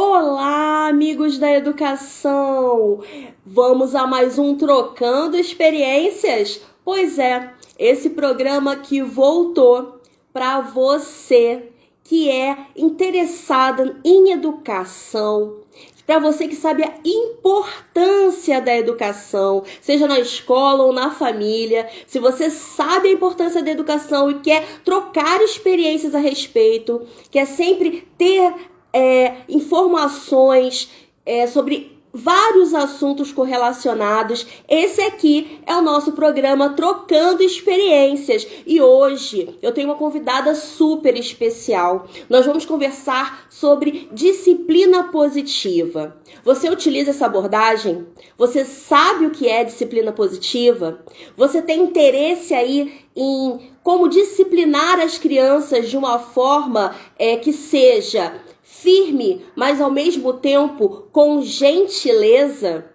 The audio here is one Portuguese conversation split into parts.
Olá, amigos da educação! Vamos a mais um Trocando Experiências? Pois é, esse programa que voltou para você que é interessada em educação, para você que sabe a importância da educação, seja na escola ou na família. Se você sabe a importância da educação e quer trocar experiências a respeito, quer sempre ter informações sobre vários assuntos correlacionados, esse aqui é o nosso programa Trocando Experiências. E hoje eu tenho uma convidada super especial. Nós vamos conversar sobre disciplina positiva. Você utiliza essa abordagem? Você sabe o que é disciplina positiva? Você tem interesse aí em como disciplinar as crianças de uma forma que seja firme, mas ao mesmo tempo com gentileza?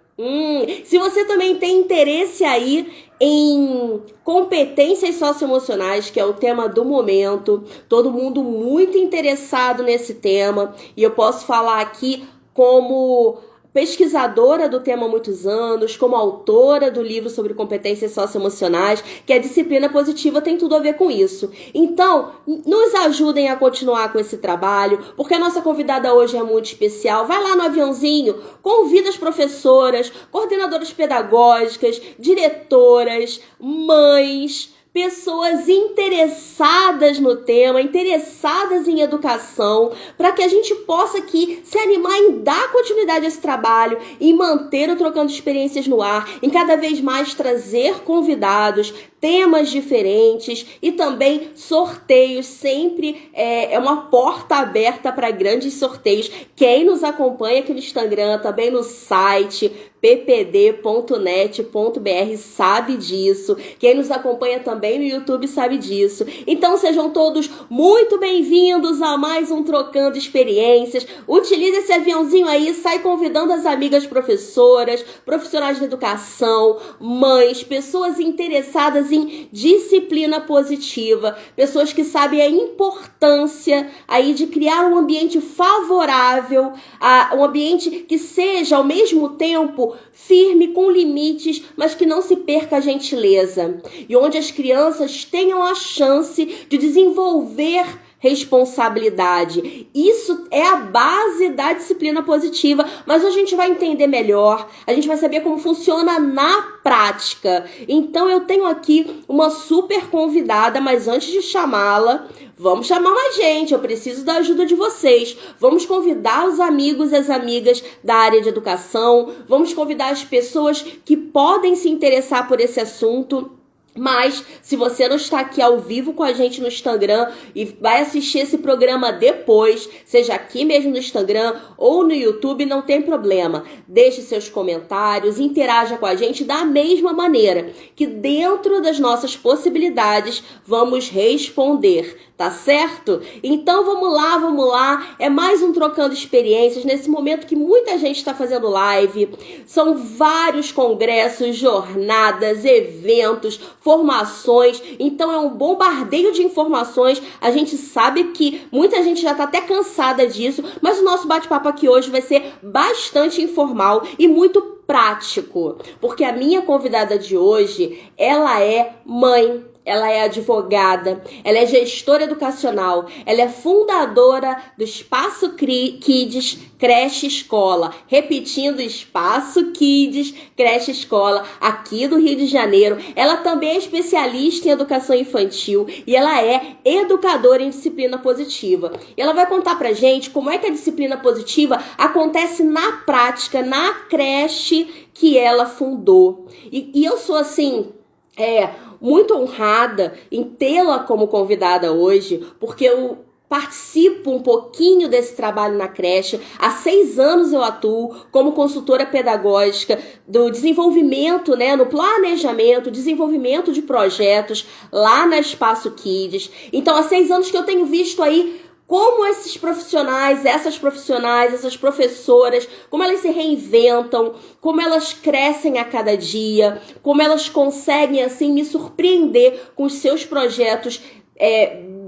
Se você também tem interesse aí em competências socioemocionais, que é o tema do momento, todo mundo muito interessado nesse tema, e eu posso falar aqui como pesquisadora do tema há muitos anos, como autora do livro sobre competências socioemocionais, que a disciplina positiva tem tudo a ver com isso. Então, nos ajudem a continuar com esse trabalho, porque a nossa convidada hoje é muito especial. Vai lá no aviãozinho, convida as professoras, coordenadoras pedagógicas, diretoras, mães, pessoas interessadas no tema, interessadas em educação, para que a gente possa aqui se animar em dar continuidade a esse trabalho, em manter o Trocando Experiências no ar, em cada vez mais trazer convidados, temas diferentes e também sorteios. Sempre é uma porta aberta para grandes sorteios. Quem nos acompanha aqui no Instagram, também no site ppd.net.br sabe disso. Quem nos acompanha também no YouTube sabe disso. Então sejam todos muito bem-vindos a mais um Trocando Experiências. Utilize esse aviãozinho aí, sai convidando as amigas professoras, profissionais de educação, mães, pessoas interessadas em disciplina positiva, pessoas que sabem a importância aí de criar um ambiente favorável, um ambiente que seja ao mesmo tempo firme, com limites, mas que não se perca a gentileza. E onde as crianças tenham a chance de desenvolver responsabilidade. Isso é a base da disciplina positiva, mas a gente vai entender melhor, a gente vai saber como funciona na prática. Então eu tenho aqui uma super convidada, mas antes de chamá-la, vamos chamar mais gente, eu preciso da ajuda de vocês. Vamos convidar os amigos e as amigas da área de educação, vamos convidar as pessoas que podem se interessar por esse assunto. Mas, se você não está aqui ao vivo com a gente no Instagram e vai assistir esse programa depois, seja aqui mesmo no Instagram ou no YouTube, não tem problema. Deixe seus comentários, interaja com a gente da mesma maneira, que dentro das nossas possibilidades vamos responder, tá certo? Então vamos lá, é mais um Trocando Experiências, nesse momento que muita gente está fazendo live, são vários congressos, jornadas, eventos, formações, então é um bombardeio de informações. A gente sabe que muita gente já está até cansada disso, mas o nosso bate-papo aqui hoje vai ser bastante informal e muito prático, porque a minha convidada de hoje, ela é mãe, ela é advogada, ela é gestora educacional, ela é fundadora do Espaço Kids Creche Escola. Repetindo, Espaço Kids Creche Escola, aqui do Rio de Janeiro. Ela também é especialista em educação infantil e ela é educadora em disciplina positiva. E ela vai contar pra gente como é que a disciplina positiva acontece na prática, na creche que ela fundou. E eu sou assim, muito honrada em tê-la como convidada hoje, porque eu participo um pouquinho desse trabalho na creche. Há 6 anos eu atuo como consultora pedagógica do desenvolvimento, no planejamento, desenvolvimento de projetos lá na Espaço Kids. Então, há 6 anos que eu tenho visto aí como esses profissionais, essas professoras, como elas se reinventam, como elas crescem a cada dia, como elas conseguem, assim, me surpreender com os seus projetos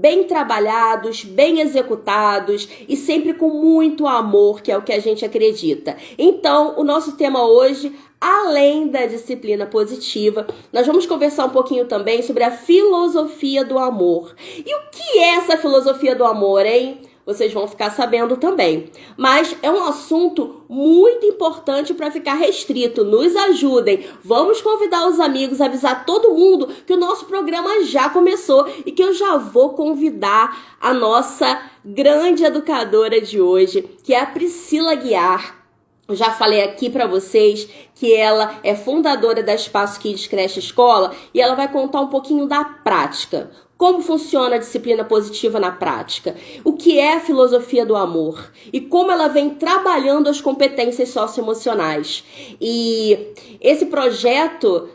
bem trabalhados, bem executados e sempre com muito amor, que é o que a gente acredita. Então, o nosso tema hoje, além da disciplina positiva, nós vamos conversar um pouquinho também sobre a filosofia do amor. E o que é essa filosofia do amor, hein? Vocês vão ficar sabendo também. Mas é um assunto muito importante para ficar restrito. Nos ajudem. Vamos convidar os amigos, avisar todo mundo que o nosso programa já começou e que eu já vou convidar a nossa grande educadora de hoje, que é a Priscila Guiar. Eu já falei aqui para vocês que ela é fundadora da Espaço Kids Creche Escola e ela vai contar um pouquinho da prática. Como funciona a disciplina positiva na prática? O que é a filosofia do amor? E como ela vem trabalhando as competências socioemocionais? E esse projeto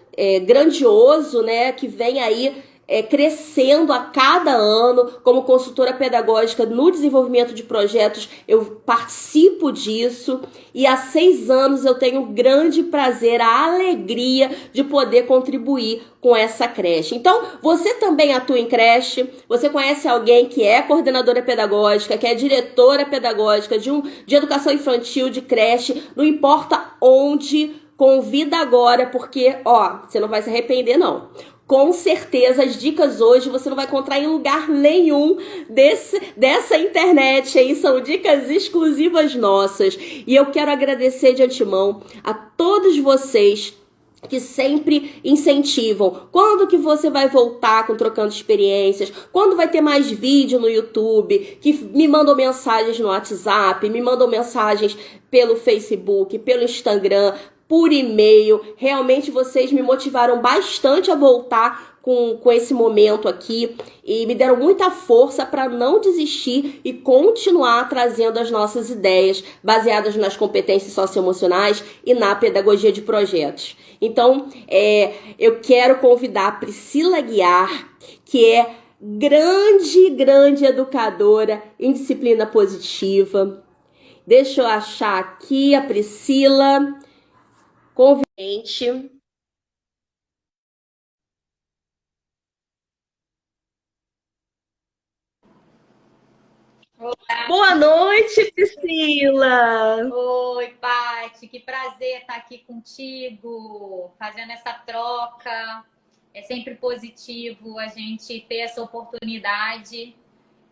grandioso, né, que vem aí crescendo a cada ano, como consultora pedagógica no desenvolvimento de projetos, eu participo disso e há 6 anos eu tenho o grande prazer, a alegria de poder contribuir com essa creche. Então, você também atua em creche, você conhece alguém que é coordenadora pedagógica, que é diretora pedagógica de educação infantil, de creche, não importa onde, convida agora, porque, você não vai se arrepender, não. Com certeza, as dicas hoje você não vai encontrar em lugar nenhum dessa internet aí, são dicas exclusivas nossas. E eu quero agradecer de antemão a todos vocês que sempre incentivam. Quando que você vai voltar com Trocando Experiências? Quando vai ter mais vídeo no YouTube? Que me mandam mensagens no WhatsApp, me mandam mensagens pelo Facebook, pelo Instagram, por e-mail. Realmente vocês me motivaram bastante a voltar com esse momento aqui e me deram muita força para não desistir e continuar trazendo as nossas ideias baseadas nas competências socioemocionais e na pedagogia de projetos. Então, eu quero convidar a Priscila Guiar, que é grande educadora em disciplina positiva. Deixa eu achar aqui a Priscila. Convite. Olá. Boa noite, Priscila! Oi, Paty, que prazer estar aqui contigo, fazendo essa troca. É sempre positivo a gente ter essa oportunidade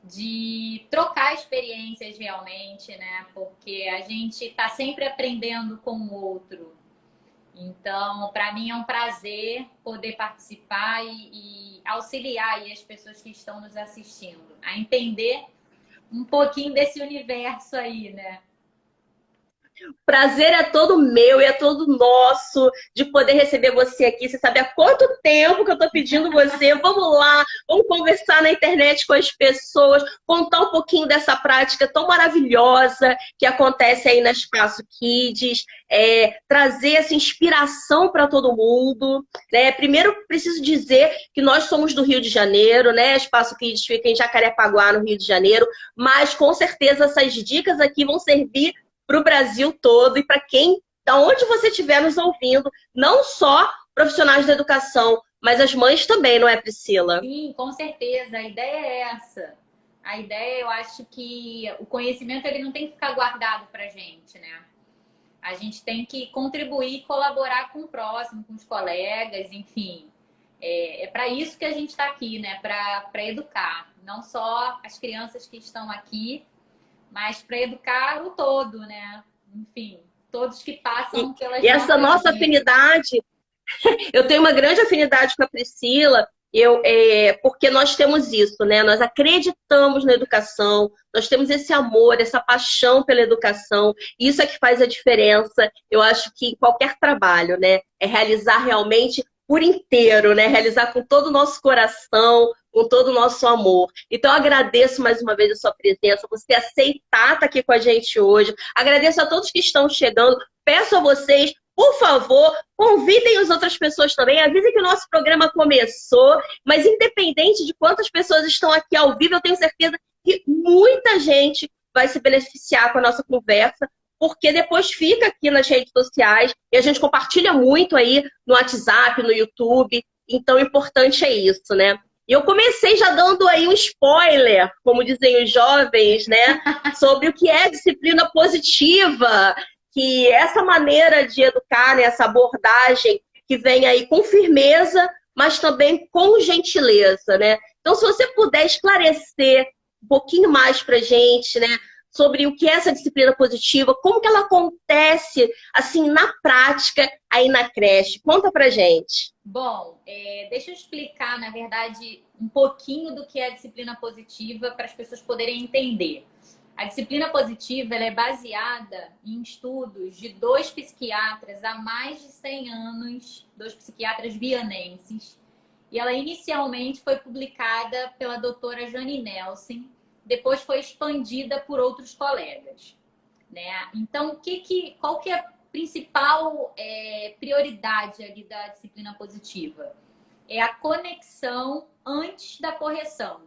de trocar experiências realmente, né? Porque a gente está sempre aprendendo com o outro. Então, para mim é um prazer poder participar e auxiliar aí as pessoas que estão nos assistindo a entender um pouquinho desse universo aí, né? Prazer é todo meu e é todo nosso de poder receber você aqui. Você sabe há quanto tempo que eu tô pedindo você? Vamos lá, vamos conversar na internet com as pessoas, contar um pouquinho dessa prática tão maravilhosa que acontece aí na Espaço Kids, trazer essa inspiração para todo mundo, né? Primeiro, preciso dizer que nós somos do Rio de Janeiro, né? Espaço Kids fica em Jacarepaguá, no Rio de Janeiro, mas com certeza essas dicas aqui vão servir para o Brasil todo e para quem, da onde você estiver nos ouvindo, não só profissionais da educação, mas as mães também, não é, Priscila? Sim, com certeza. A ideia é essa. A ideia, eu acho que o conhecimento ele não tem que ficar guardado para a gente, né? A gente tem que contribuir, colaborar com o próximo, com os colegas, enfim. É para isso que a gente está aqui, né? Para educar. Não só as crianças que estão aqui, mas para educar o todo, né? Enfim, todos que passam pelas E essa nossa vidas. afinidade, eu tenho uma grande afinidade com a Priscila, porque nós temos isso, né? Nós acreditamos na educação, nós temos esse amor, essa paixão pela educação, e isso é que faz a diferença, eu acho que em qualquer trabalho, né? É realizar realmente por inteiro, né? Realizar com todo o nosso coração, com todo o nosso amor. Então, eu agradeço mais uma vez a sua presença, você aceitar estar aqui com a gente hoje. Agradeço a todos que estão chegando. Peço a vocês, por favor, convidem as outras pessoas também. Avisem que o nosso programa começou, mas independente de quantas pessoas estão aqui ao vivo, eu tenho certeza que muita gente vai se beneficiar com a nossa conversa, porque depois fica aqui nas redes sociais e a gente compartilha muito aí no WhatsApp, no YouTube. Então, o importante é isso, né? E eu comecei já dando aí um spoiler, como dizem os jovens, né? Sobre o que é disciplina positiva, que essa maneira de educar, né, essa abordagem que vem aí com firmeza, mas também com gentileza, né? Então, se você puder esclarecer um pouquinho mais para a gente, né, sobre o que é essa disciplina positiva, como que ela acontece, assim, na prática, aí na creche. Conta pra gente. Bom, deixa eu explicar, na verdade, um pouquinho do que é a disciplina positiva para as pessoas poderem entender. A disciplina positiva ela é baseada em estudos de 2 psiquiatras há mais de 100 anos, 2 psiquiatras vianenses, e ela inicialmente foi publicada pela doutora Jane Nelson, depois foi expandida por outros colegas, né? Então, qual que é a principal prioridade ali da disciplina positiva? É a conexão antes da correção.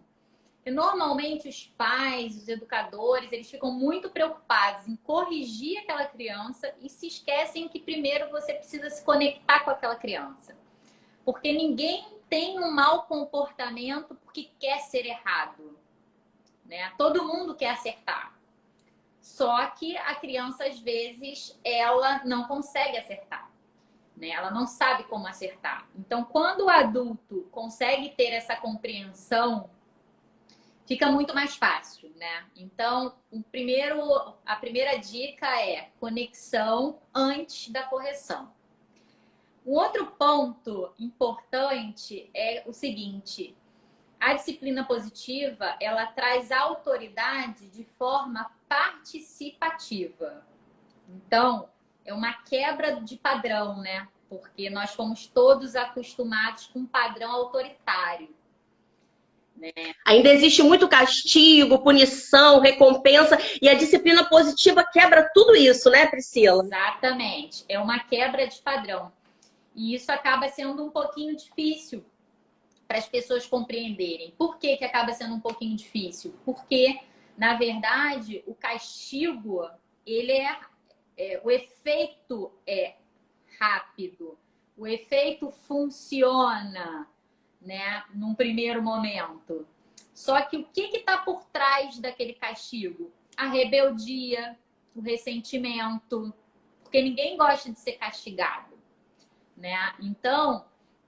E, normalmente, os pais, os educadores, eles ficam muito preocupados em corrigir aquela criança e se esquecem que primeiro você precisa se conectar com aquela criança. Porque ninguém tem um mau comportamento porque quer ser errado, né? Todo mundo quer acertar. Só que a criança, às vezes, ela não consegue acertar, né? Ela não sabe como acertar. Então, quando o adulto consegue ter essa compreensão, fica muito mais fácil, né? Então, a primeira dica é conexão antes da correção. Um outro ponto importante é o seguinte: a disciplina positiva, ela traz autoridade de forma participativa. Então, é uma quebra de padrão, né? Porque nós fomos todos acostumados com um padrão autoritário, né? Ainda existe muito castigo, punição, recompensa, e a disciplina positiva quebra tudo isso, né, Priscila? Exatamente. É uma quebra de padrão. E isso acaba sendo um pouquinho difícil para as pessoas compreenderem. Por que acaba sendo um pouquinho difícil? Porque, na verdade, o castigo, o efeito é rápido. O efeito funciona, né, num primeiro momento. Só que o que está por trás daquele castigo? A rebeldia, o ressentimento, porque ninguém gosta de ser castigado, né? Então,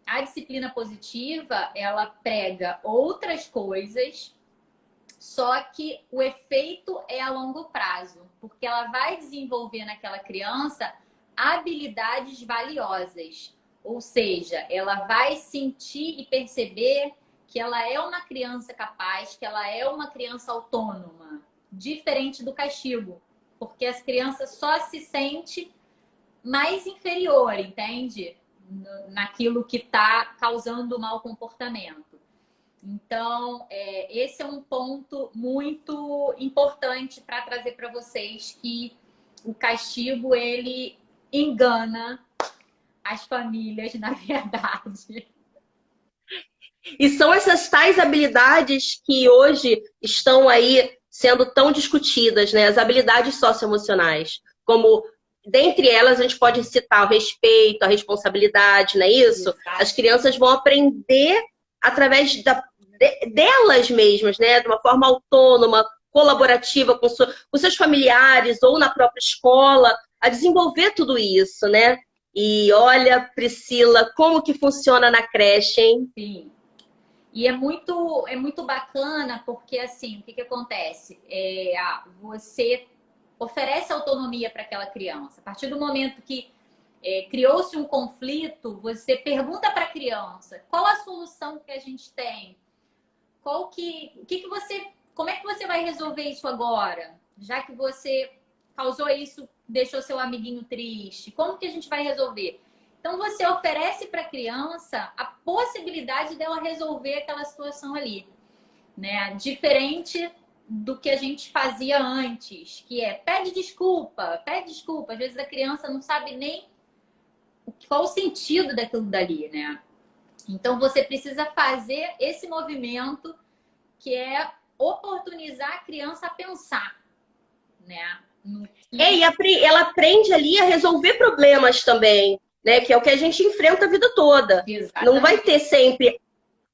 a disciplina positiva, ela prega outras coisas, só que o efeito é a longo prazo, porque ela vai desenvolver naquela criança habilidades valiosas. Ou seja, ela vai sentir e perceber que ela é uma criança capaz, que ela é uma criança autônoma, diferente do castigo, porque as crianças só se sentem mais inferior, entende? Naquilo que está causando o mau comportamento. Então, esse é um ponto muito importante para trazer para vocês, que o castigo, ele engana as famílias, na verdade. E são essas tais habilidades que hoje estão aí sendo tão discutidas, né? As habilidades socioemocionais, como dentre elas a gente pode citar o respeito, a responsabilidade, não é isso? Exato. As crianças vão aprender através delas mesmas, né? De uma forma autônoma, colaborativa com seus familiares ou na própria escola, a desenvolver tudo isso, né? E olha, Priscila, como que funciona na creche, hein? Sim. E é muito bacana, porque assim, o que acontece? Você oferece autonomia para aquela criança. A partir do momento que criou-se um conflito, você pergunta para a criança: qual a solução que a gente tem? Como é que você vai resolver isso agora? Já que você causou isso, deixou seu amiguinho triste, como que a gente vai resolver? Então, você oferece para a criança a possibilidade dela resolver aquela situação ali, né? Diferente do que a gente fazia antes, que é pede desculpa. Às vezes a criança não sabe nem qual o sentido daquilo dali, né? Então, você precisa fazer esse movimento, que é oportunizar a criança a pensar, né? E ela aprende ali a resolver problemas também, né? Que é o que a gente enfrenta a vida toda. Exatamente. Não vai ter sempre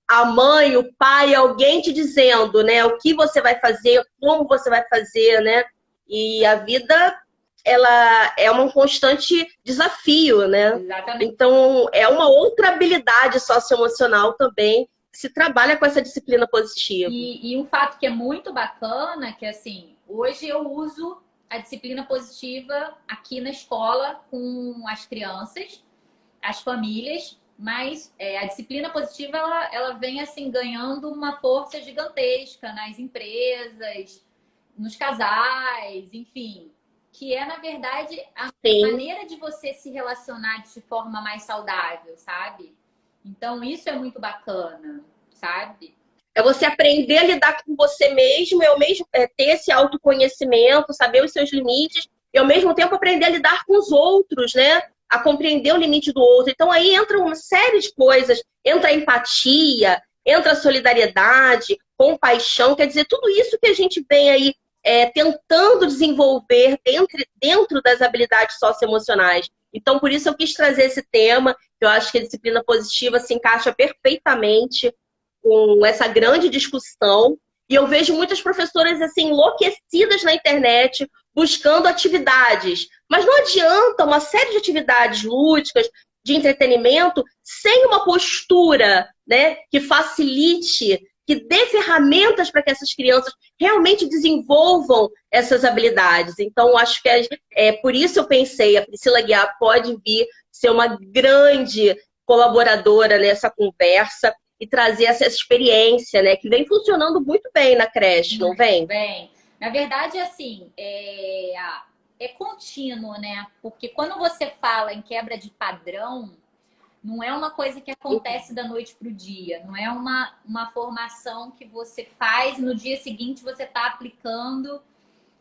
a mãe, o pai, alguém te dizendo, né, o que você vai fazer, como você vai fazer, né? E a vida, ela é um constante desafio, né? Exatamente. Então, é uma outra habilidade socioemocional também que se trabalha com essa disciplina positiva. E um fato que é muito bacana, que assim, hoje eu uso a disciplina positiva aqui na escola com as crianças, as famílias, mas a disciplina positiva ela vem assim ganhando uma força gigantesca nas empresas, nos casais, enfim, que é na verdade a Sim. maneira de você se relacionar de forma mais saudável, sabe? Então isso é muito bacana, sabe? É você aprender a lidar com você mesmo, ter esse autoconhecimento, saber os seus limites, e ao mesmo tempo aprender a lidar com os outros, né? A compreender o limite do outro. Então aí entra uma série de coisas, entra a empatia, entra a solidariedade, compaixão, quer dizer, tudo isso que a gente vem aí tentando desenvolver dentro das habilidades socioemocionais. Então, por isso eu quis trazer esse tema, que eu acho que a disciplina positiva se encaixa perfeitamente com essa grande discussão. E eu vejo muitas professoras assim enlouquecidas na internet buscando atividades. Mas não adianta uma série de atividades lúdicas, de entretenimento, sem uma postura, né, que facilite, que dê ferramentas para que essas crianças realmente desenvolvam essas habilidades. Então, acho que por isso eu pensei, a Priscila Guiar pode vir ser uma grande colaboradora nessa conversa e trazer essa experiência, né? Que vem funcionando muito bem na creche, não vem? Vem. Na verdade, assim, é contínuo, né? Porque quando você fala em quebra de padrão, não é uma coisa que acontece da noite para o dia. Não é uma formação que você faz e no dia seguinte você está aplicando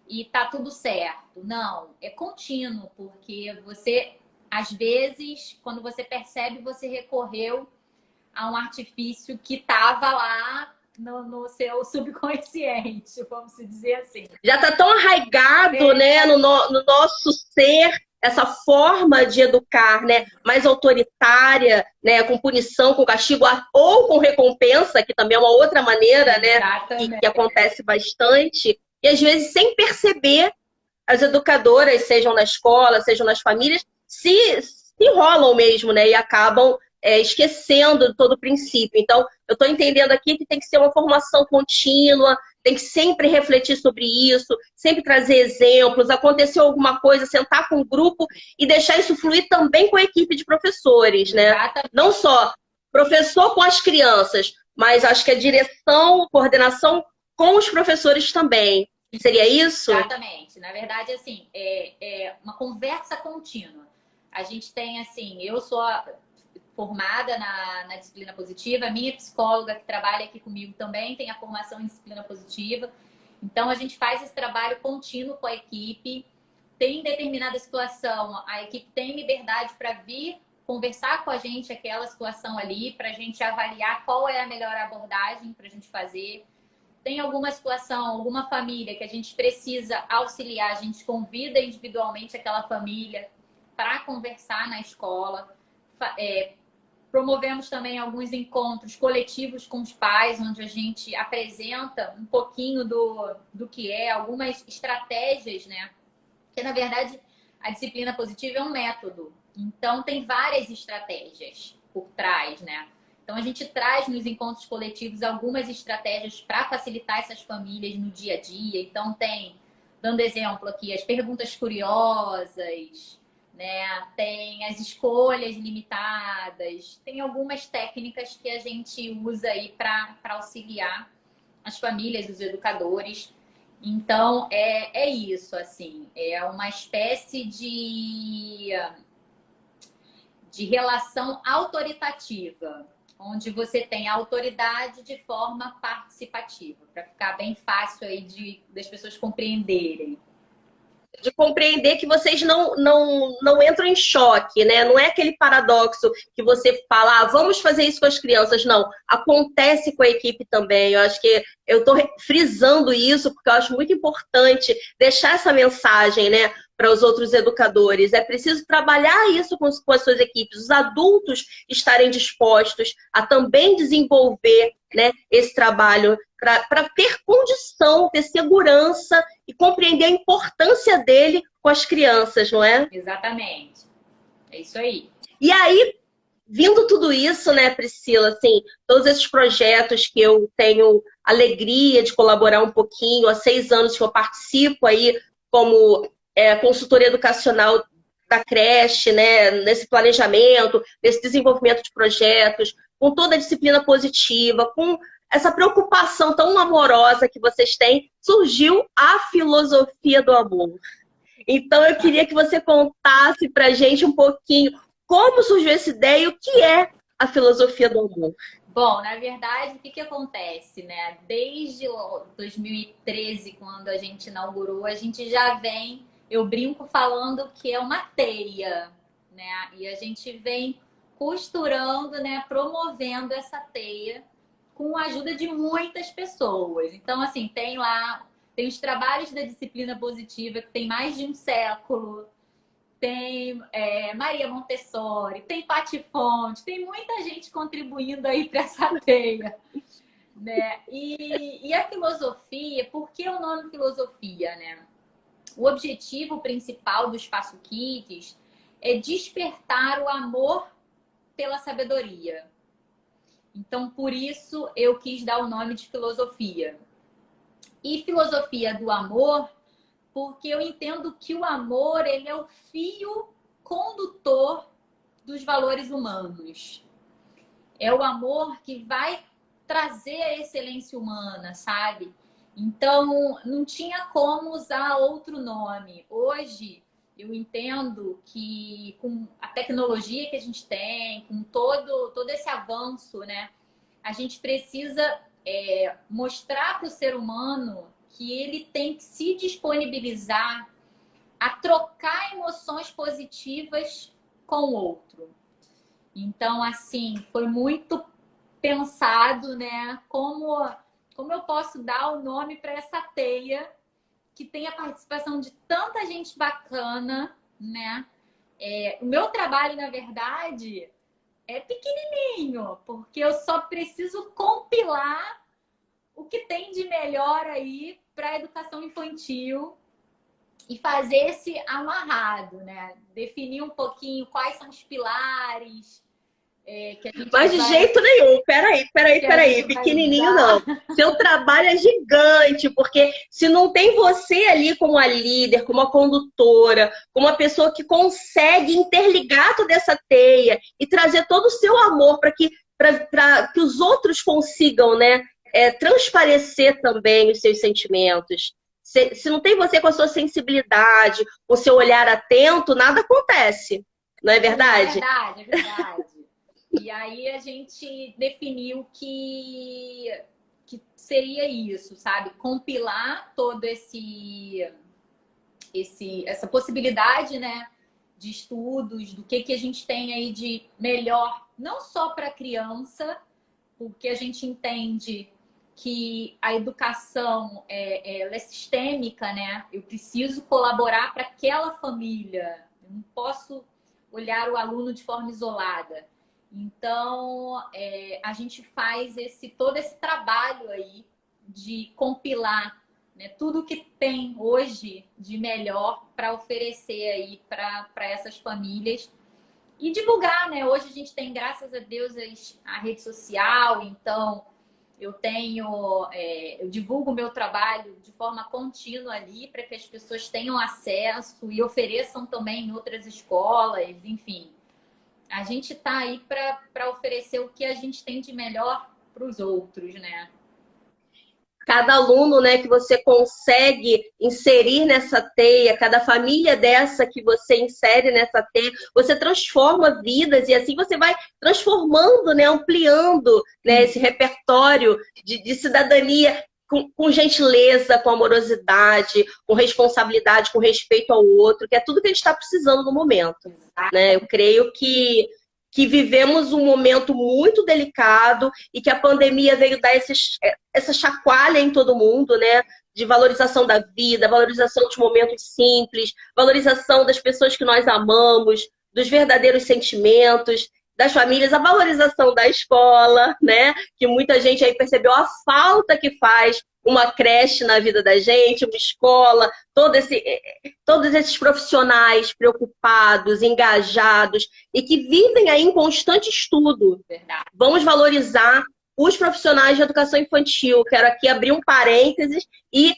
e tá tudo certo. Não, é contínuo, porque você, às vezes, quando você percebe, você recorreu a um artifício que estava lá no seu subconsciente, vamos dizer assim. Já está tão arraigado, né, no nosso ser, essa forma de educar, né, mais autoritária, né, com punição, com castigo ou com recompensa, que também é uma outra maneira, né, que acontece bastante. E às vezes, sem perceber, as educadoras, sejam na escola, sejam nas famílias, se enrolam mesmo, né, e acabam esquecendo de todo o princípio. Então, eu estou entendendo aqui que tem que ser uma formação contínua, tem que sempre refletir sobre isso, sempre trazer exemplos, aconteceu alguma coisa, sentar com o grupo e deixar isso fluir também com a equipe de professores, né? Exatamente. Não só professor com as crianças, mas acho que a direção, coordenação com os professores também. Seria isso? Exatamente. Na verdade, assim, é uma conversa contínua. A gente tem, assim, eu sou formada na disciplina positiva, a minha psicóloga que trabalha aqui comigo também tem a formação em disciplina positiva. Então, a gente faz esse trabalho contínuo com a equipe. Tem determinada situação, a equipe tem liberdade para vir conversar com a gente aquela situação ali, para a gente avaliar qual é a melhor abordagem para a gente fazer. Tem alguma situação, alguma família que a gente precisa auxiliar, a gente convida individualmente aquela família para conversar na escola. Promovemos também alguns encontros coletivos com os pais, onde a gente apresenta um pouquinho do que é, algumas estratégias, né? Porque, na verdade, a disciplina positiva é um método. Então, tem várias estratégias por trás, né? Então, a gente traz nos encontros coletivos algumas estratégias para facilitar essas famílias no dia a dia. Então, dando exemplo aqui, as perguntas curiosas, né? Tem as escolhas limitadas, tem algumas técnicas que a gente usa aí para auxiliar as famílias, os educadores. Então, é isso, assim, é uma espécie de relação autoritativa, onde você tem a autoridade de forma participativa, para ficar bem fácil aí das pessoas compreenderem. De compreender que vocês não entram em choque, né? Não é aquele paradoxo que você fala, vamos fazer isso com as crianças. Não, acontece com a equipe também. Eu acho que eu estou frisando isso porque eu acho muito importante deixar essa mensagem, né? para os outros educadores. É preciso trabalhar isso com as suas equipes, os adultos estarem dispostos a também desenvolver, né, esse trabalho para ter condição, ter segurança e compreender a importância dele com as crianças, não é? Exatamente. É isso aí. E aí, vindo tudo isso, né, Priscila, assim, todos esses projetos que eu tenho alegria de colaborar um pouquinho, há 6 anos que eu participo aí como consultora educacional da creche, né, nesse planejamento, nesse desenvolvimento de projetos, com toda a disciplina positiva, com essa preocupação tão amorosa que vocês têm, surgiu a filosofia do amor. Então, eu queria que você contasse pra gente um pouquinho como surgiu essa ideia e o que é a filosofia do amor. Bom, na verdade, o que acontece, né? Desde 2013, quando a gente inaugurou, a gente já vem, eu brinco falando que é uma teia, né? E a gente vem costurando, né? Promovendo essa teia com a ajuda de muitas pessoas. Então, assim, tem os trabalhos da disciplina positiva, que tem mais de um século. Tem Maria Montessori, tem Patti Fonte, tem muita gente contribuindo aí para essa teia, né? E a filosofia, por que o nome filosofia, né? O objetivo principal do Espaço Kids é despertar o amor pela sabedoria. Então, por isso, eu quis dar o nome de filosofia. E filosofia do amor, porque eu entendo que o amor, ele é o fio condutor dos valores humanos. É o amor que vai trazer a excelência humana, sabe? Então, não tinha como usar outro nome. Hoje, eu entendo que com a tecnologia que a gente tem, com todo esse avanço, né? A gente precisa mostrar para o ser humano que ele tem que se disponibilizar a trocar emoções positivas com o outro. Então, assim, foi muito pensado, né? Como eu posso dar o nome para essa teia que tem a participação de tanta gente bacana, né? O meu trabalho, na verdade, é pequenininho, porque eu só preciso compilar o que tem de melhor aí para a educação infantil e fazer esse amarrado, né? Definir um pouquinho quais são os pilares que a gente Mas de jeito nenhum, peraí, pequenininho não. usar. Seu trabalho é gigante, porque se não tem você ali como a líder, como a condutora, como a pessoa que consegue interligar toda essa teia e trazer todo o seu amor para que os outros consigam, né, transparecer também os seus sentimentos. Se não tem você com a sua sensibilidade, com o seu olhar atento, nada acontece. Não é verdade? É verdade. E aí a gente definiu que seria isso, sabe? Compilar todo essa possibilidade, né, de estudos, do que a gente tem aí de melhor, não só para a criança, porque a gente entende que a educação ela é sistêmica, né? Eu preciso colaborar para aquela família. Eu não posso olhar o aluno de forma isolada. Então, a gente faz todo esse trabalho aí de compilar, né, tudo que tem hoje de melhor para oferecer aí para essas famílias e divulgar, né? Hoje a gente tem, graças a Deus, a rede social, então eu divulgo o meu trabalho de forma contínua ali para que as pessoas tenham acesso e ofereçam também em outras escolas, enfim. A gente está aí para oferecer o que a gente tem de melhor para os outros, né? Cada aluno, né, que você consegue inserir nessa teia, cada família dessa que você insere nessa teia, você transforma vidas e assim você vai transformando, né, ampliando, né, esse repertório de cidadania com gentileza, com amorosidade, com responsabilidade, com respeito ao outro, que é tudo que a gente está precisando no momento, né? Eu creio que vivemos um momento muito delicado e que a pandemia veio dar essa chacoalha em todo mundo, né? de valorização da vida, valorização dos momentos simples, valorização das pessoas que nós amamos, dos verdadeiros sentimentos, das famílias, a valorização da escola, né? Que muita gente aí percebeu a falta que faz uma creche na vida da gente, uma escola, todos esses profissionais preocupados, engajados e que vivem aí em constante estudo. Verdade. Vamos valorizar os profissionais de educação infantil. Quero aqui abrir um parênteses e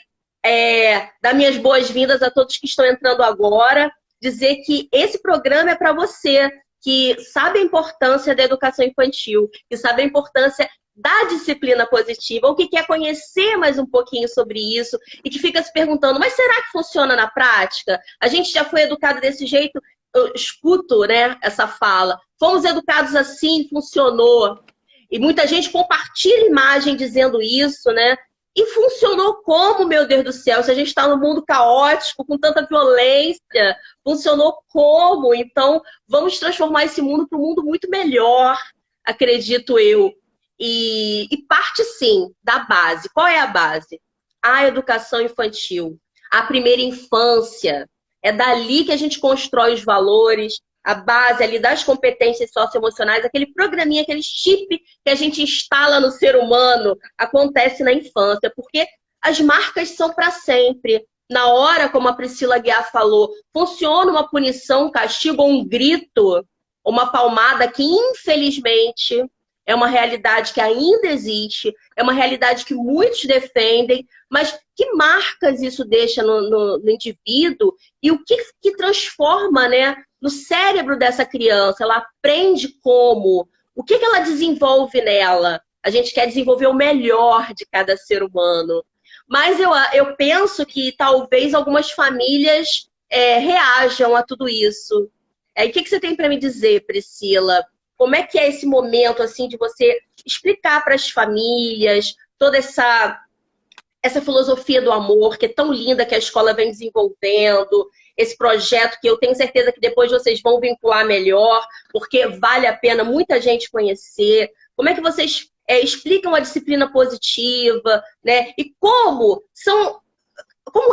dar minhas boas-vindas a todos que estão entrando agora, dizer que esse programa é para você que sabe a importância da educação infantil, que sabe a importância da disciplina positiva, ou que quer conhecer mais um pouquinho sobre isso e que fica se perguntando, mas será que funciona na prática? A gente já foi educado desse jeito, eu escuto, né, essa fala. Fomos educados assim, funcionou. E muita gente compartilha imagem dizendo isso, né? E funcionou como, meu Deus do céu? Se a gente está num mundo caótico, com tanta violência, funcionou como? Então, vamos transformar esse mundo para um mundo muito melhor, acredito eu. E parte, sim, da base. Qual é a base? A educação infantil. A primeira infância. É dali que a gente constrói os valores, a base ali das competências socioemocionais, aquele programinha, aquele chip que a gente instala no ser humano, acontece na infância, porque as marcas são para sempre. Na hora, como a Priscila Guiar falou, funciona uma punição, um castigo, ou um grito, uma palmada que, infelizmente, é uma realidade que ainda existe, é uma realidade que muitos defendem, mas que marcas isso deixa no indivíduo e o que transforma, né, no cérebro dessa criança? Ela aprende como? O que ela desenvolve nela? A gente quer desenvolver o melhor de cada ser humano. Mas eu penso que talvez algumas famílias reajam a tudo isso. E o que você tem para me dizer, Priscila? Como é que é esse momento assim de você explicar para as famílias toda essa filosofia do amor, que é tão linda que a escola vem desenvolvendo, esse projeto que eu tenho certeza que depois vocês vão vincular melhor, porque vale a pena muita gente conhecer. Como é que vocês explicam a disciplina positiva, né? E como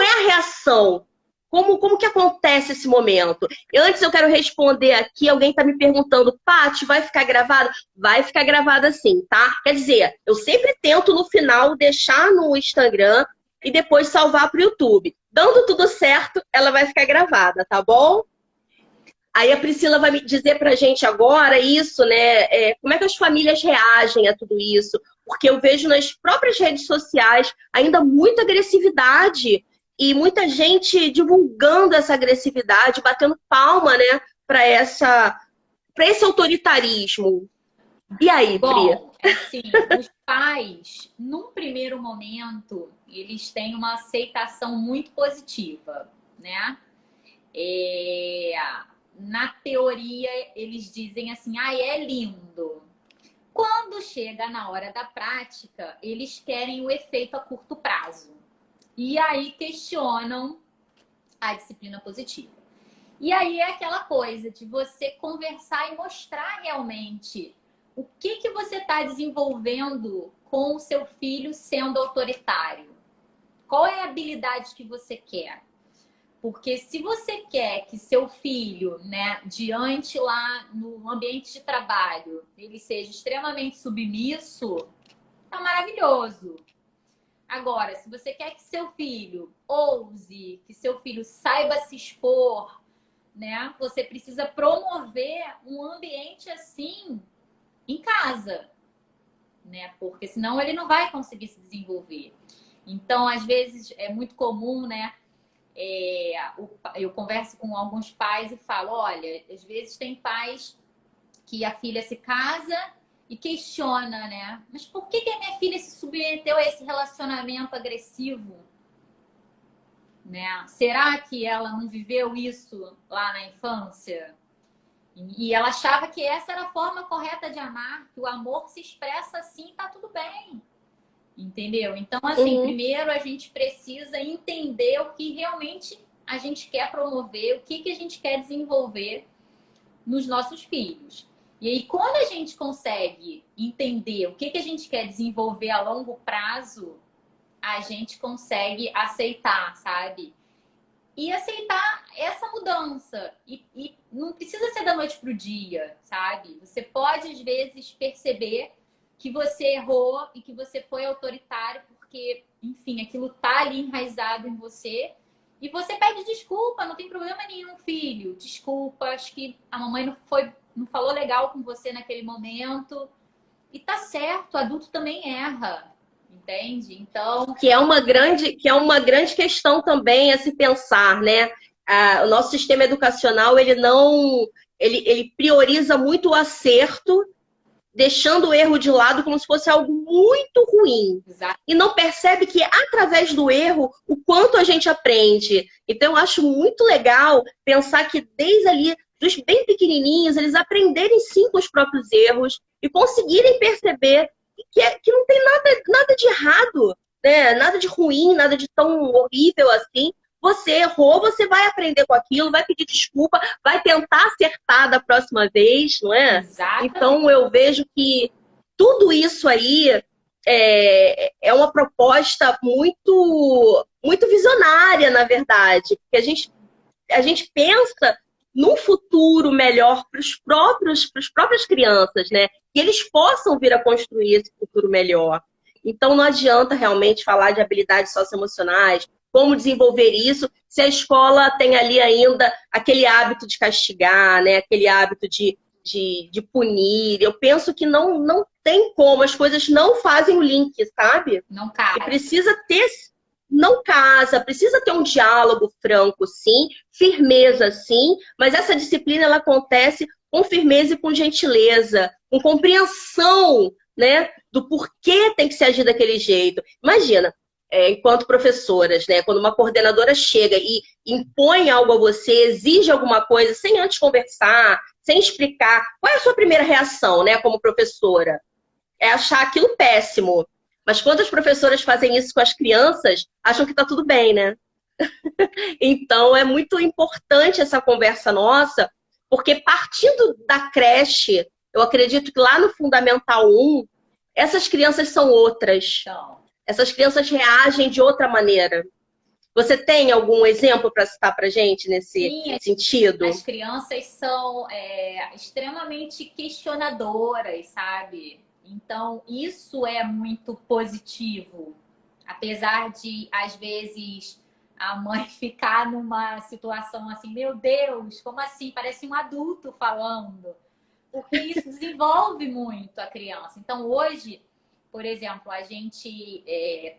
é a reação? Como que acontece esse momento? Antes eu quero responder aqui, alguém está me perguntando, Paty, vai ficar gravado? Vai ficar gravado sim, tá? Quer dizer, eu sempre tento no final deixar no Instagram e depois salvar para o YouTube. Dando tudo certo, ela vai ficar gravada, tá bom? Aí a Priscila vai me dizer pra gente agora isso, né? Como é que as famílias reagem a tudo isso? Porque eu vejo nas próprias redes sociais ainda muita agressividade e muita gente divulgando essa agressividade, batendo palma, né, para esse autoritarismo. E aí, Pri? Bom, assim, os pais, num primeiro momento, eles têm uma aceitação muito positiva, né? Na teoria, eles dizem assim, é lindo. Quando chega na hora da prática, eles querem o efeito a curto prazo. E aí questionam a disciplina positiva. E aí é aquela coisa de você conversar e mostrar realmente o que você está desenvolvendo com o seu filho sendo autoritário. Qual é a habilidade que você quer? Porque se você quer que seu filho, né, diante lá no ambiente de trabalho, ele seja extremamente submisso, tá maravilhoso. Agora, se você quer que seu filho ouse, que seu filho saiba se expor, né, você precisa promover um ambiente assim em casa, né? Porque senão ele não vai conseguir se desenvolver. Então, às vezes, é muito comum, né? Eu converso com alguns pais e falo, olha, às vezes tem pais que a filha se casa e questiona, né? Mas por que a minha filha se submeteu a esse relacionamento agressivo? Né? Será que ela não viveu isso lá na infância? E ela achava que essa era a forma correta de amar, que o amor se expressa assim, tá tudo bem. Entendeu? Então, assim, primeiro a gente precisa entender o que realmente a gente quer promover, o que a gente quer desenvolver nos nossos filhos. E aí, quando a gente consegue entender o que a gente quer desenvolver a longo prazo, a gente consegue aceitar, sabe? E aceitar essa mudança. E não precisa ser da noite pro dia, sabe? Você pode, às vezes, perceber que você errou e que você foi autoritário, porque, enfim, aquilo tá ali enraizado em você. E você pede desculpa, não tem problema nenhum, filho. Desculpa, acho que a mamãe não falou legal com você naquele momento. E tá certo, adulto também erra. Entende? Então, que é uma grande questão também a se pensar, né? O nosso sistema educacional, ele não, ele prioriza muito o acerto, deixando o erro de lado como se fosse algo muito ruim. exato. E não percebe que, através do erro, o quanto a gente aprende. Então, eu acho muito legal pensar que, desde ali, dos bem pequenininhos, eles aprenderem sim com os próprios erros e conseguirem perceber que não tem nada de errado, né? Nada de ruim, nada de tão horrível assim. Você errou, você vai aprender com aquilo, vai pedir desculpa, vai tentar acertar da próxima vez, não é? Exatamente. Então, eu vejo que tudo isso aí é uma proposta muito, muito visionária, na verdade. Porque a gente pensa num futuro melhor para as próprias crianças, né? Que eles possam vir a construir esse futuro melhor. Então, não adianta realmente falar de habilidades socioemocionais, como desenvolver isso, se a escola tem ali ainda aquele hábito de castigar, né? Aquele hábito de punir. Eu penso que não tem como, as coisas não fazem o link, sabe? Não E casa. precisa ter, não casa, precisa ter um diálogo franco, sim, firmeza, sim, mas essa disciplina ela acontece com firmeza e com gentileza, com compreensão, né, do porquê tem que se agir daquele jeito. Imagina, enquanto professoras, né, quando uma coordenadora chega e impõe algo a você, exige alguma coisa, sem antes conversar, sem explicar, qual é a sua primeira reação, né, como professora? É achar aquilo péssimo. Mas quando as professoras fazem isso com as crianças, acham que tá tudo bem, né? Então é muito importante essa conversa nossa, porque partindo da creche, eu acredito que lá no Fundamental 1, essas crianças são outras. Então, Essas crianças reagem de outra maneira. Você tem algum exemplo para citar para gente nesse sim, sentido? as crianças são extremamente questionadoras, sabe? Então, isso é muito positivo. Apesar de, às vezes, a mãe ficar numa situação assim, meu Deus, como assim? Parece um adulto falando. Porque isso desenvolve muito a criança. Então, hoje, por exemplo, a gente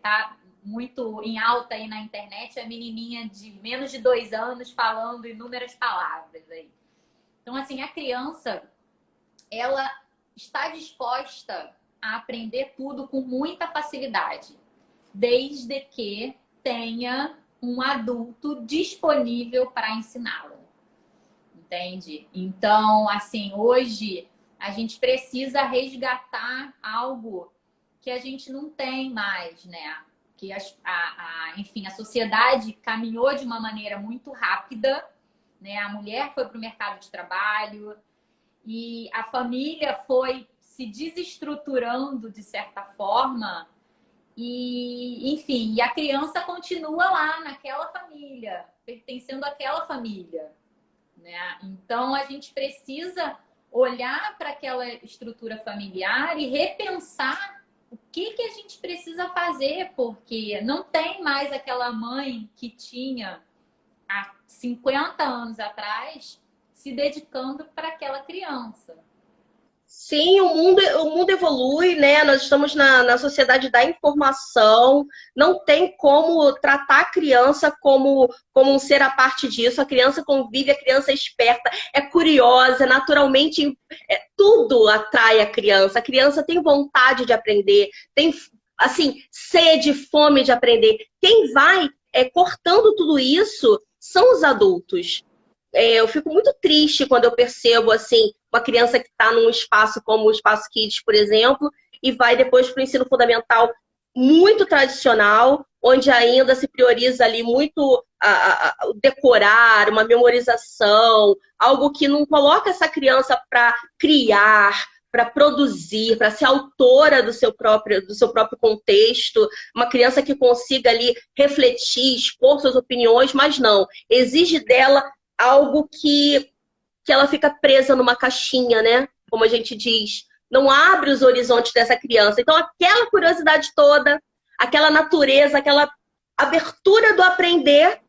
tá muito em alta aí na internet a menininha de menos de 2 anos falando inúmeras palavras aí. Então, assim, a criança, ela está disposta a aprender tudo com muita facilidade, desde que tenha um adulto disponível para ensiná-la. Entende? Então, assim, hoje a gente precisa resgatar algo que a gente não tem mais, né? Que enfim, a sociedade caminhou de uma maneira muito rápida, né? A mulher foi para o mercado de trabalho e a família foi se desestruturando de certa forma e, enfim, e a criança continua lá naquela família, pertencendo àquela família, né? Então a gente precisa olhar para aquela estrutura familiar e repensar o que a gente precisa fazer, porque não tem mais aquela mãe que tinha há 50 anos atrás se dedicando para aquela criança. Sim, o mundo evolui, né? Nós estamos na sociedade da informação, não tem como tratar a criança como um ser à parte disso. A criança convive, a criança é esperta, é curiosa, naturalmente, tudo atrai a criança tem vontade de aprender, tem, assim, sede, fome de aprender. Quem vai cortando tudo isso são os adultos. Eu fico muito triste quando eu percebo assim uma criança que está num espaço como o Espaço Kids, por exemplo, e vai depois para o ensino fundamental muito tradicional, onde ainda se prioriza ali muito o decorar, uma memorização, algo que não coloca essa criança para criar, para produzir, para ser autora do seu próprio contexto, uma criança que consiga ali refletir, expor suas opiniões, mas não, exige dela algo que ela fica presa numa caixinha, né? Como a gente diz, não abre os horizontes dessa criança. Então, aquela curiosidade toda, aquela natureza, aquela abertura do aprender,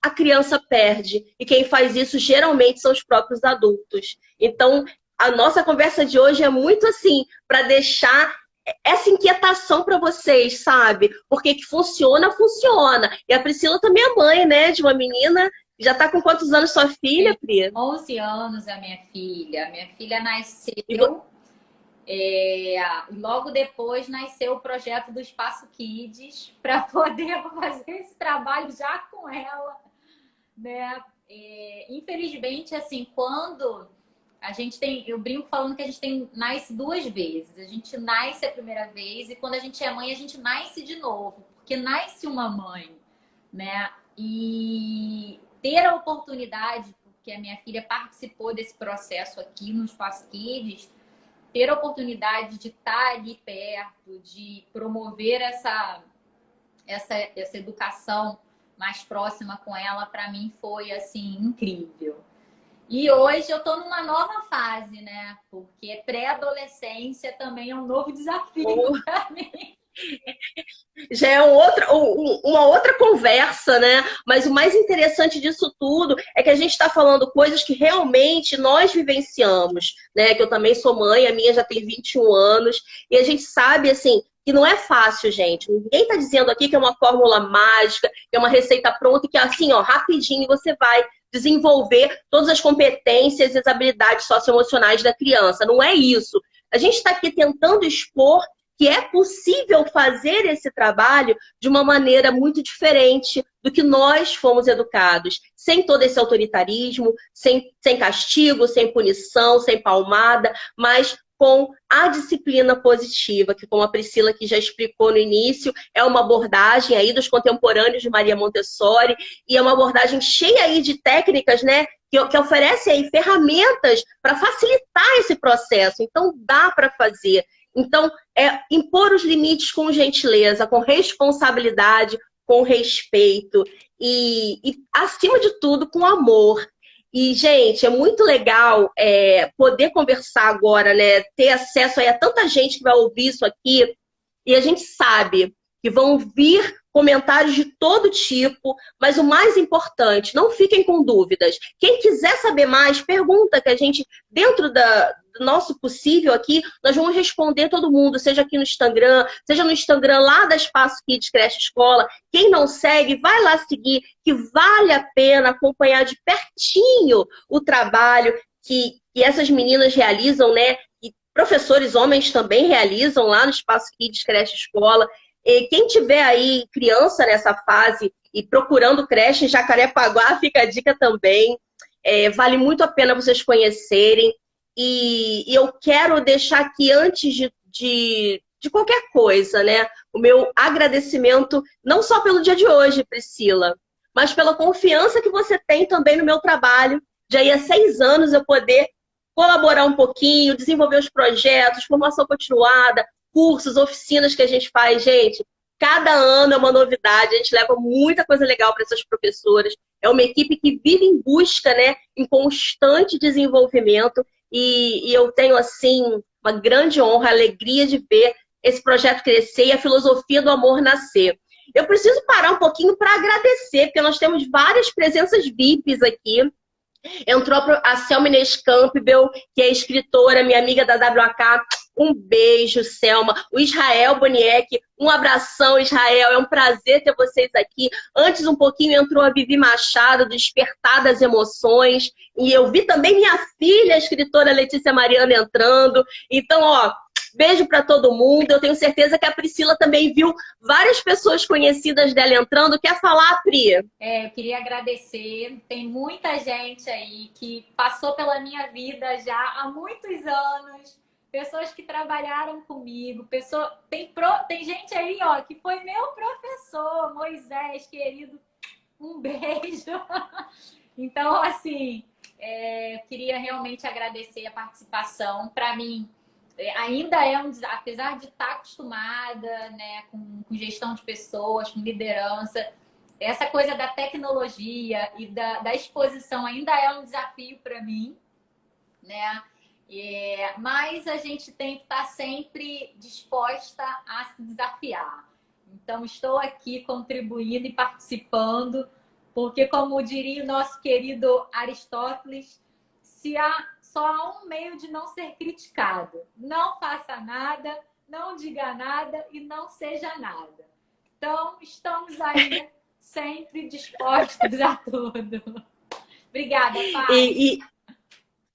a criança perde. E quem faz isso geralmente são os próprios adultos. Então, a nossa conversa de hoje é muito assim, para deixar essa inquietação para vocês, sabe? Porque que funciona, funciona. E a Priscila também é mãe, né? De uma menina. Já está com quantos anos sua filha, Pri? 11 anos a minha filha. Minha filha nasceu. Logo depois nasceu o projeto do Espaço Kids para poder fazer esse trabalho já com ela, né? Infelizmente, assim, quando a gente tem, eu brinco falando que a gente nasce duas vezes. A gente nasce a primeira vez e quando a gente é mãe, a gente nasce de novo, porque nasce uma mãe, né? E ter a oportunidade, porque a minha filha participou desse processo aqui no Espaço Kids, ter a oportunidade de estar ali perto, de promover essa educação mais próxima com ela, para mim foi, assim, incrível. E hoje eu tô numa nova fase, né? Porque pré-adolescência também é um novo desafio para mim. Já é uma outra conversa, né? Mas o mais interessante disso tudo é que a gente está falando coisas que realmente nós vivenciamos, né? Que eu também sou mãe, a minha já tem 21 anos, e a gente sabe, assim, que não é fácil, gente. Ninguém está dizendo aqui que é uma fórmula mágica, que é uma receita pronta e que, assim, ó, rapidinho você vai desenvolver todas as competências e as habilidades socioemocionais da criança. Não é isso. A gente está aqui tentando expor que é possível fazer esse trabalho de uma maneira muito diferente do que nós fomos educados, sem todo esse autoritarismo, sem castigo, sem punição, sem palmada, mas com a disciplina positiva, que como a Priscila aqui já explicou no início, é uma abordagem aí dos contemporâneos de Maria Montessori, e é uma abordagem cheia aí de técnicas, né, que oferece aí ferramentas para facilitar esse processo. Então, dá para fazer. Então, é impor os limites com gentileza, com responsabilidade, com respeito e acima de tudo, com amor. E, gente, é muito legal poder conversar agora, né? Ter acesso aí a tanta gente que vai ouvir isso aqui. E a gente sabe que vão vir comentários de todo tipo, mas o mais importante, não fiquem com dúvidas. Quem quiser saber mais, pergunta que a gente, dentro do nosso possível aqui, nós vamos responder todo mundo, seja aqui no Instagram, seja no Instagram lá da Espaço Kids Creche Escola. Quem não segue, vai lá seguir, que vale a pena acompanhar de pertinho o trabalho que essas meninas realizam, né? E professores homens também realizam lá no Espaço Kids Creche Escola. E quem tiver aí criança nessa fase e procurando creche em Jacarepaguá, fica a dica também. Vale muito a pena vocês conhecerem. E eu quero deixar aqui, antes de qualquer coisa, né, o meu agradecimento, não só pelo dia de hoje, Priscila, mas pela confiança que você tem também no meu trabalho, de aí a 6 anos eu poder colaborar um pouquinho, desenvolver os projetos, formação continuada, cursos, oficinas que a gente faz, gente. Cada ano é uma novidade, a gente leva muita coisa legal para essas professoras. É uma equipe que vive em busca, né, em constante desenvolvimento. E eu tenho, assim, uma grande honra, alegria de ver esse projeto crescer e a filosofia do amor nascer. Eu preciso parar um pouquinho para agradecer, porque nós temos várias presenças VIPs aqui. Entrou a Selma Inês Campbell, que é escritora, minha amiga da WAK. Um beijo, Selma. O Israel Boniek, um abração, Israel. É um prazer ter vocês aqui. Antes, um pouquinho, entrou a Vivi Machado, do Despertar das Emoções. E eu vi também minha filha, a escritora Letícia Mariana, entrando. Então, ó, beijo para todo mundo. Eu tenho certeza que a Priscila também viu várias pessoas conhecidas dela entrando. Quer falar, Pri? Eu queria agradecer. Tem muita gente aí que passou pela minha vida já há muitos anos. Pessoas que trabalharam comigo. Tem gente aí, ó, que foi meu professor, Moisés, querido. Um beijo. Então, assim, eu queria realmente agradecer a participação. Para mim, ainda é apesar de estar acostumada, né, com gestão de pessoas, com liderança, essa coisa da tecnologia e da exposição ainda é um desafio para mim, né? Mas a gente tem que estar sempre disposta a se desafiar. Então, estou aqui contribuindo e participando, porque, como diria o nosso querido Aristóteles, só há um meio de não ser criticado. Não faça nada, não diga nada e não seja nada. Então, estamos aí sempre dispostos a tudo. Obrigada, Paty.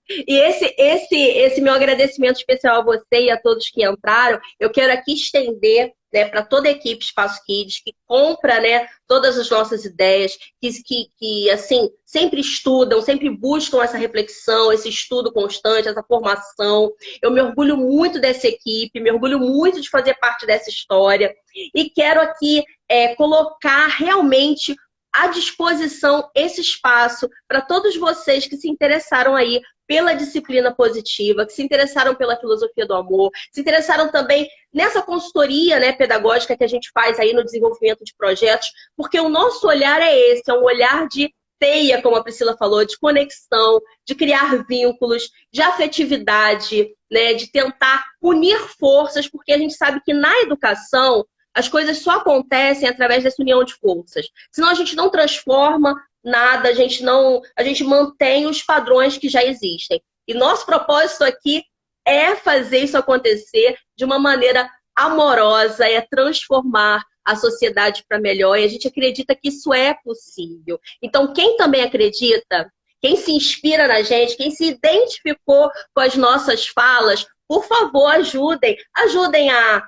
E esse meu agradecimento especial a você e a todos que entraram, eu quero aqui estender, né, para toda a equipe Espaço Kids, que compra, né, todas as nossas ideias, que assim, sempre estudam, sempre buscam essa reflexão, esse estudo constante, essa formação. Eu me orgulho muito dessa equipe, me orgulho muito de fazer parte dessa história e quero aqui colocar realmente à disposição esse espaço para todos vocês que se interessaram aí pela disciplina positiva, que se interessaram pela filosofia do amor, se interessaram também nessa consultoria, né, pedagógica que a gente faz aí no desenvolvimento de projetos, porque o nosso olhar é esse, é um olhar de teia, como a Priscila falou, de conexão, de criar vínculos, de afetividade, né, de tentar unir forças, porque a gente sabe que na educação as coisas só acontecem através dessa união de forças. Senão a gente não transforma nada, a gente mantém os padrões que já existem. E nosso propósito aqui é fazer isso acontecer de uma maneira amorosa, é transformar a sociedade para melhor. E a gente acredita que isso é possível. Então, quem também acredita, quem se inspira na gente, quem se identificou com as nossas falas, por favor, ajudem a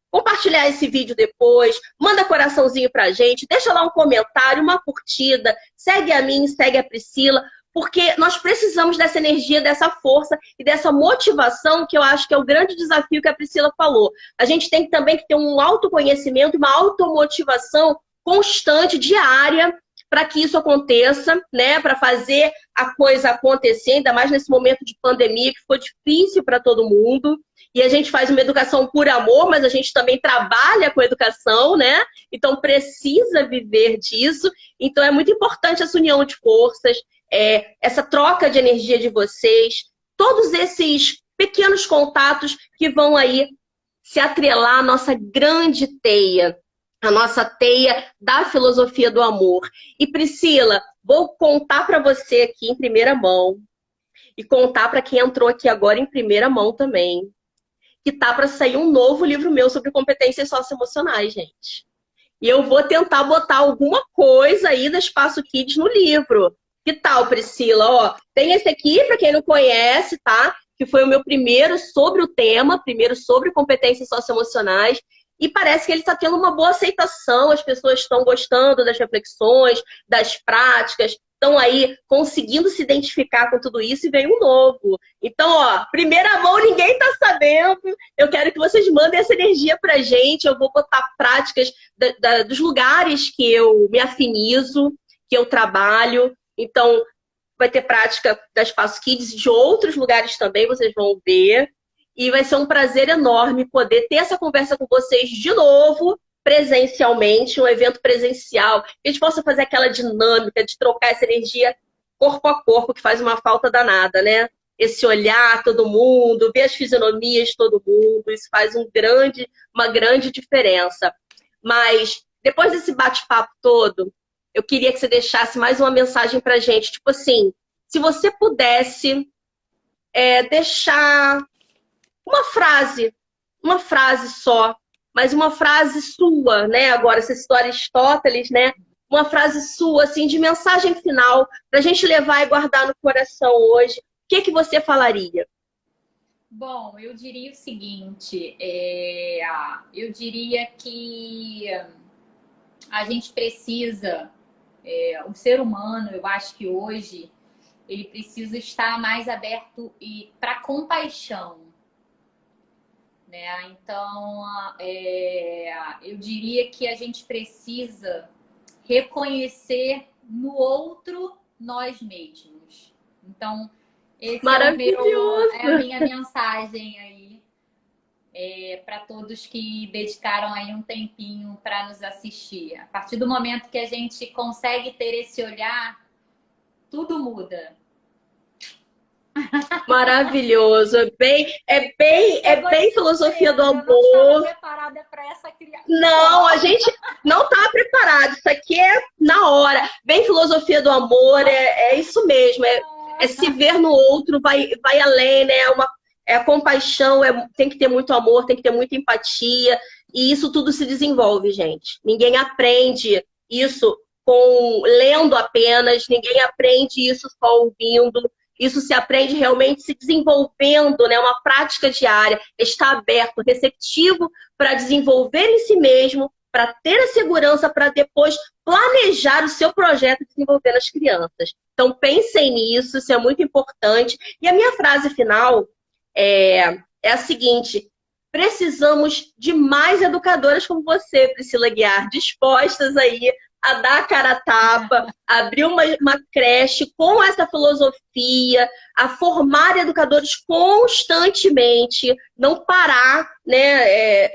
compartilhar esse vídeo depois, manda coraçãozinho pra gente, deixa lá um comentário, uma curtida, segue a mim, segue a Priscila, porque nós precisamos dessa energia, dessa força e dessa motivação, que eu acho que é o grande desafio que a Priscila falou. A gente tem também que ter um autoconhecimento, uma automotivação constante, diária, para que isso aconteça, né? Para fazer a coisa acontecer, ainda mais nesse momento de pandemia, que ficou difícil para todo mundo. E a gente faz uma educação por amor, mas a gente também trabalha com educação, né? Então precisa viver disso. Então é muito importante essa união de forças, essa troca de energia de vocês, todos esses pequenos contatos que vão aí se atrelar à nossa grande teia, a nossa teia da filosofia do amor. E Priscila, vou contar para você aqui em primeira mão e contar para quem entrou aqui agora em primeira mão também, que tá para sair um novo livro meu sobre competências socioemocionais, gente. E eu vou tentar botar alguma coisa aí do Espaço Kids no livro. Que tal, Priscila? Ó, tem esse aqui, para quem não conhece, tá? Que foi o meu primeiro sobre o tema, primeiro sobre competências socioemocionais. E parece que ele está tendo uma boa aceitação, as pessoas estão gostando das reflexões, das práticas, estão aí conseguindo se identificar com tudo isso e vem um novo. Então, ó, primeira mão, ninguém está sabendo. Eu quero que vocês mandem essa energia pra gente. Eu vou botar práticas dos lugares que eu me afinizo, que eu trabalho. Então, vai ter prática da Espaço Kids de outros lugares também, vocês vão ver. E vai ser um prazer enorme poder ter essa conversa com vocês de novo, presencialmente, um evento presencial, que a gente possa fazer aquela dinâmica de trocar essa energia corpo a corpo, que faz uma falta danada, né? Esse olhar todo mundo, ver as fisionomias de todo mundo, isso faz uma grande diferença. Mas, depois desse bate-papo todo, eu queria que você deixasse mais uma mensagem pra gente, tipo assim, se você pudesse deixar uma frase só, mas uma frase sua, né? Agora, você citou Aristóteles, né? Uma frase sua, assim, de mensagem final, para a gente levar e guardar no coração hoje. O que você falaria? Bom, eu diria o seguinte, eu diria que a gente precisa, o ser humano, eu acho que hoje, ele precisa estar mais aberto para compaixão, né? Então, eu diria que a gente precisa reconhecer no outro nós mesmos. Então, esse é a minha mensagem aí para todos que dedicaram aí um tempinho para nos assistir. A partir do momento que a gente consegue ter esse olhar, tudo muda. Maravilhoso. É bem filosofia do Eu não amor. estava preparada para essa criação. Não, a gente não está preparado. Isso aqui é na hora. Bem filosofia do amor, é isso mesmo. É se ver no outro, vai além, né? É a compaixão, tem que ter muito amor, tem que ter muita empatia. E isso tudo se desenvolve, gente. Ninguém aprende isso lendo apenas, ninguém aprende isso só ouvindo. Isso se aprende realmente se desenvolvendo, né? Uma prática diária, estar aberto, receptivo para desenvolver em si mesmo, para ter a segurança para depois planejar o seu projeto e desenvolver nas crianças. Então, pensem nisso, isso é muito importante. E a minha frase final é a seguinte: precisamos de mais educadoras como você, Priscila Guiar, dispostas aí a dar a cara a tapa, a abrir uma creche com essa filosofia, a formar educadores constantemente, não parar, né?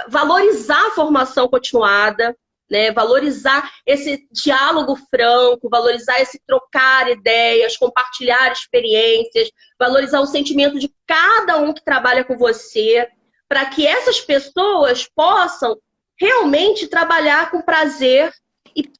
Valorizar a formação continuada, né? Valorizar esse diálogo franco, valorizar esse trocar ideias, compartilhar experiências, valorizar o sentimento de cada um que trabalha com você, para que essas pessoas possam realmente trabalhar com prazer e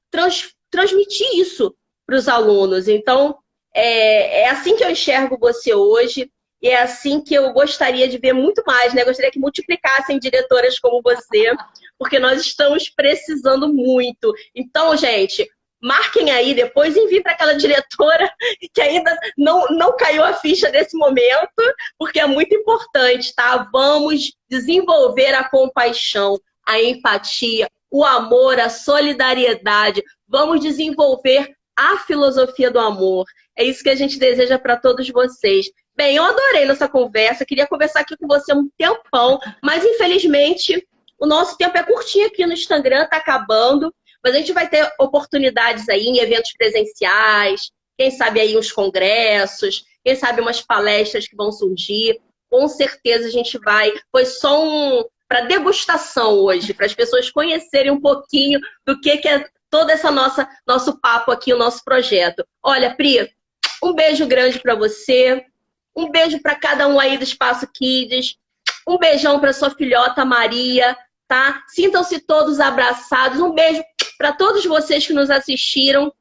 transmitir isso para os alunos. Então, é assim que eu enxergo você hoje, e é assim que eu gostaria de ver muito mais, né? Gostaria que multiplicassem diretoras como você, porque nós estamos precisando muito. Então, gente, marquem aí, depois enviem para aquela diretora que ainda não caiu a ficha nesse momento, porque é muito importante, tá? Vamos desenvolver a compaixão, a empatia, o amor, a solidariedade. Vamos desenvolver a filosofia do amor. É isso que a gente deseja para todos vocês. Bem, eu adorei nossa conversa, queria conversar aqui com você um tempão, mas infelizmente o nosso tempo é curtinho aqui no Instagram, tá acabando, mas a gente vai ter oportunidades aí em eventos presenciais, quem sabe aí uns congressos, quem sabe umas palestras que vão surgir. Com certeza a gente vai. Foi só para degustação hoje, para as pessoas conhecerem um pouquinho do que é todo esse nosso papo aqui, o nosso projeto. Olha, Pri, um beijo grande para você, um beijo para cada um aí do Espaço Kids, um beijão para sua filhota Maria, tá? Sintam-se todos abraçados, um beijo para todos vocês que nos assistiram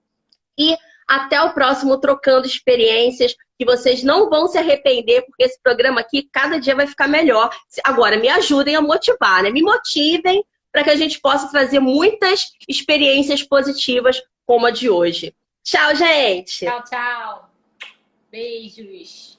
e até o próximo Trocando Experiências, que vocês não vão se arrepender, porque esse programa aqui cada dia vai ficar melhor. Agora, me ajudem a motivar, né? Me motivem para que a gente possa trazer muitas experiências positivas como a de hoje. Tchau, gente! Tchau, tchau. Beijos.